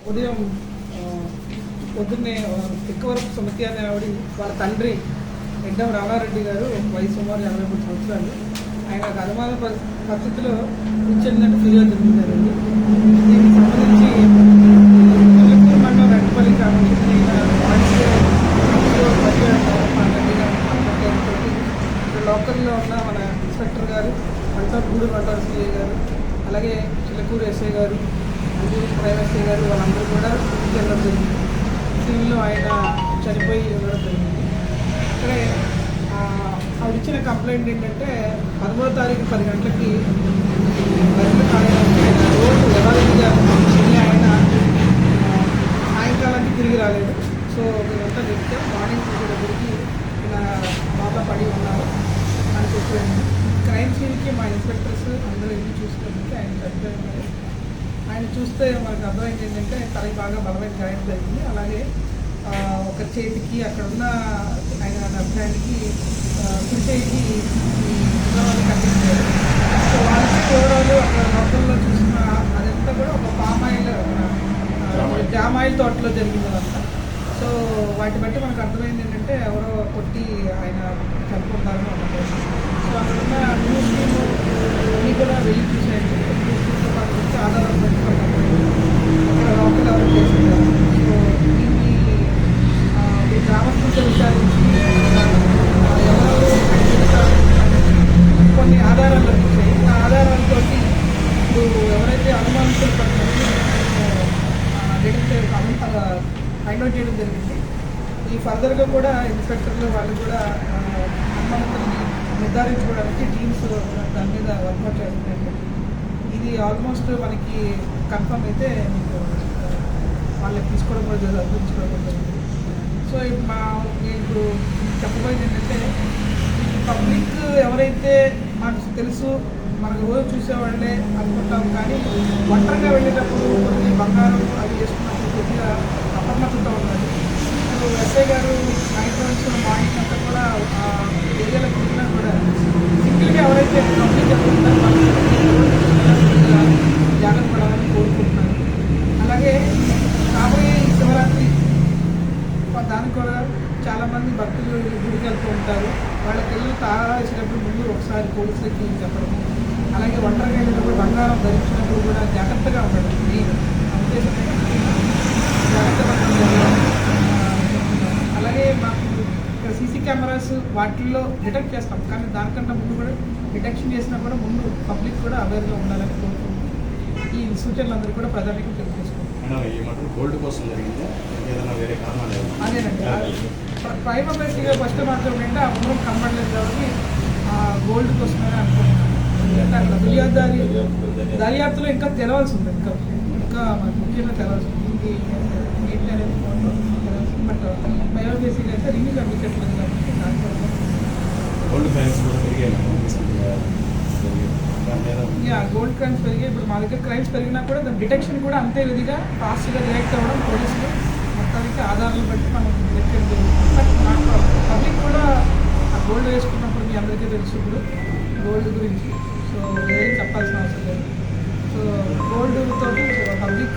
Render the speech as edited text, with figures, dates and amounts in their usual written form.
ఉదయం పొద్దున్నే తిక్కవరపు సుమతి అనే ఆవిడ వాళ్ళ తండ్రి ఎడ్డం రామారెడ్డి గారు వయసు సుమారు 53 సంవత్సరాలు. ఆయన అనుమాన పరిస్థితిలో కూర్చున్నట్టు ఫిర్యాదు జరిగిందండి. దీనికి సంబంధించి చిల్లకూరు మండలం రెడ్డిపల్లి గ్రామానికి చెందిన లోకల్లో ఉన్న మన ఇన్స్పెక్టర్ గారు, గూడూరు మండల సిఐ గారు, అలాగే చిల్లకూరు ఎస్ఐ గారు, గూడూరు ప్రైవేట్ ఎస్ఐ గారు వాళ్ళందరూ కూడా వెళ్ళడం జరిగింది. సివిల్లో ఆయన చనిపోయి వెళ్ళడం జరిగింది. ఇక్కడే ఆవిడ ఇచ్చిన కంప్లైంట్ ఏంటంటే 13వ తారీఖు 10 గంటలకి రోడ్డు యథావిధిగా వెళ్ళి ఆయన సాయంకాలానికి తిరిగి రాలేదు. సో మీరంతా చెప్తే మార్నింగ్ దగ్గరికి ఇలా బాగా పడి ఉన్నారు అని చెప్పాను. క్రైమ్ సీన్కి మా ఇన్స్పెక్టర్స్ అందరూ వెళ్ళి చూసుకోవడానికి ఆయన చనిపోయి ఆయన చూస్తే మనకు అర్థమైంది ఏంటంటే తనకి బాగా బలమైన గాయం జరిగింది. అలాగే ఒక చేతికి అక్కడ ఉన్న ఆయన అభిప్రాయానికి కుడిచేయికి కట్టించారు. సో వాళ్ళకి ఓవరాల్ అక్కడ లోకల్లో చూసిన అదంతా కూడా ఒక పామాయిల్ జామాయిల్ తోటలో జరిగింది అదంతా. సో వాటి బట్టి మనకు అర్థమైంది ఏంటంటే ఎవరో కొట్టి ఆయన చనిపోతారని అనుకుంటారు. సో అక్కడ ఉన్న న్యూస్ టీమ్ అన్నీ కూడా వెళ్ళి చూసాయండి. న్యూస్ టీమ్తో పాటు వచ్చి ఆధారాలు పెట్టుకోవడం అక్కడ లోకల్ ఎవరు చేస్తున్నారు. సో ఈ గ్రామస్తులతో విచారించి ఎవరు కొన్ని ఆధారాలు లభించాయి. ఆ ఆధారాలతో ఇప్పుడు ఎవరైతే అనుమానితులు పడుతున్నారో ఫైండ్ చేయడం జరిగింది. ఈ ఫర్దర్గా కూడా ఇన్స్పెక్టర్లు వాళ్ళు కూడా అనుమానితుల్ని నిర్ధారించుకోవడానికి టీమ్స్ దాని మీద వర్కౌట్ చేస్తున్నాయండి. ఇది ఆల్మోస్ట్ మనకి కన్ఫర్మ్ అయితే మీకు వాళ్ళకి తీసుకోవడం కూడా అర్పించుకోవడం జరిగింది. సో నేను ఇప్పుడు చెప్పబోయేది ఏంటంటే పబ్లిక్ ఎవరైతే మనకు తెలుసు మనకు రోజు చూసేవాళ్ళే అనుకుంటాం, కానీ ఒంటరిగా వెళ్ళేటప్పుడు కొన్ని బంగారం అవి చేసుకున్నప్పుడు కొద్దిగా అప్రమత్తతో ఉన్నది. ఇప్పుడు ఎస్ఐ గారు నైట్ నుంచి మార్నింగ్ అంతా కూడా ఏరియాలకు వెళ్ళినా కూడా సింగిల్గా ఎవరైతే పబ్లిక్ జరుగుతుంటారో జాగ్రత్త పడాలని కోరుకుంటున్నాను. అలాగే రాబోయే ఈ శివరాత్రి దానికి కూడా చాలామంది భక్తులు గుడికి వెళ్తూ ఉంటారు. వాళ్ళ పిల్లలు తాగేసినప్పుడు ముందు ఒకసారి పోలీసులకి చెప్పడం, అలాగే ఒంటరిగా వెళ్ళినప్పుడు బంగారం ధరించినప్పుడు కూడా జాగ్రత్తగా ఉండడం. మెయిన్ ఉద్దేశం జాగ్రత్త. అలాగే మాకు ఇక్కడ సీసీ కెమెరాస్ వాటిల్లో డిటెక్ట్ చేస్తాం, కానీ దానికన్నా ముందు కూడా డిటెక్షన్ చేసినా కూడా ముందు పబ్లిక్ కూడా అవేర్గా ఉండాలని కోరుకుంటున్నాం. ఈ సూచనలు అందరూ కూడా ప్రజలకు తెలియజేసుకుంటాం. గోల్డ్ కోసం జరిగిందా, ఏదైనా వేరే కారణాలు? అదేనండి, ప్రైమ్ బేసిక్గా ఫస్ట్ మాత్రం ఏంటంటే ఆ ఉంగరం కనబడలేదు కాబట్టి గోల్డ్ కోసమే అనుకుంటున్నాను. ఎందుకంటే అక్కడ దర్యాప్తులో ఇంకా తెలవాల్సి ఉంది, ఇంకా మనకు ముఖ్యంగా తెలవాల్సి ఉంది. ఇది ఏంటి అనేది బట్ ప్రైమ్ బేసిక్ అయితే రివ్యూ కనిపించట్లేదు కాబట్టి దాంట్లో గోల్డ్ క్రైమ్స్ కూడా పెరిగాయి. గోల్డ్ క్రైమ్స్ పెరిగాయి. ఇప్పుడు మా దగ్గర క్రైమ్స్ పెరిగినా కూడా దాని డిటెక్షన్ కూడా అంతే విధిగా ఫాస్ట్గా రియాక్ట్ అవ్వడం పోలీసులు మొత్తానికి ఆధారాలను బట్టి మనం డిటెక్ట్ జరుగుతుంది. బట్ నాకు పబ్లిక్ కూడా ఆ గోల్డ్ వేసుకున్నప్పుడు మీ అందరికీ తెలుసు ఇప్పుడు గోల్డ్ గురించి. సో ఏం చెప్పాల్సిన అవసరం లేదు. సో గోల్డ్ తోటి పబ్లిక్